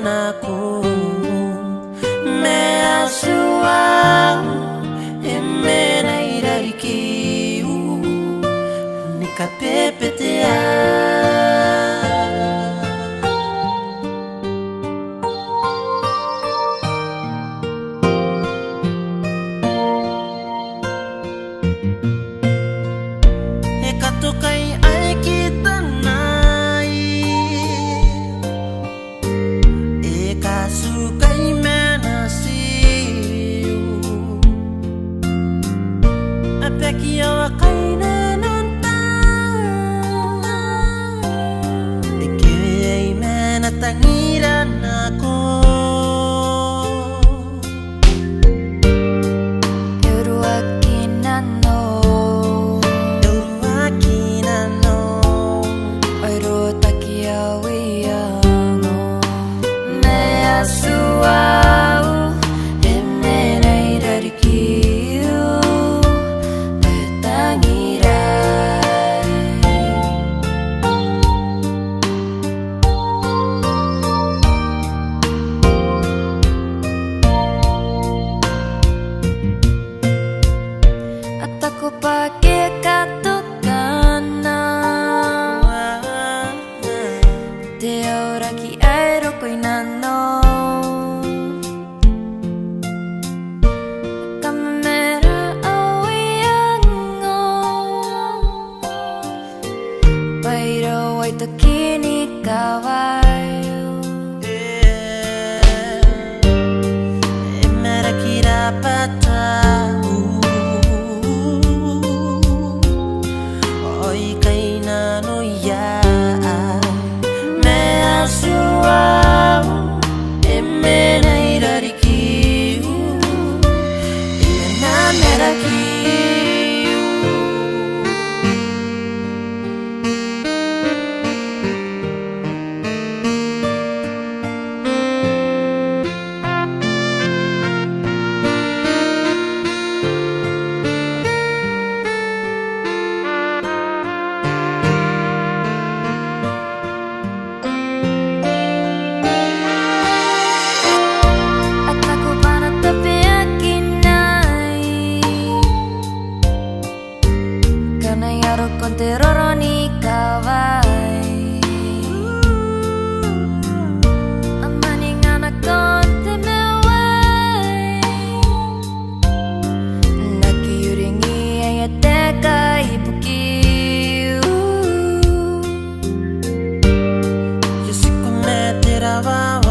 aku me asuau e mena irari kiu ni ka pepetea e katokai ai ki tanai e kasukai mena siu apeki awa kaina nanta e kiei mena tangira nako Kini kawaio e mera kira patau oi kaina no ya me asuau e mena irari kiu e na mera kiu Teroro ni kawai amani ngana konte mewai naki yuringi ayateka ipukiu yasiku me terawawa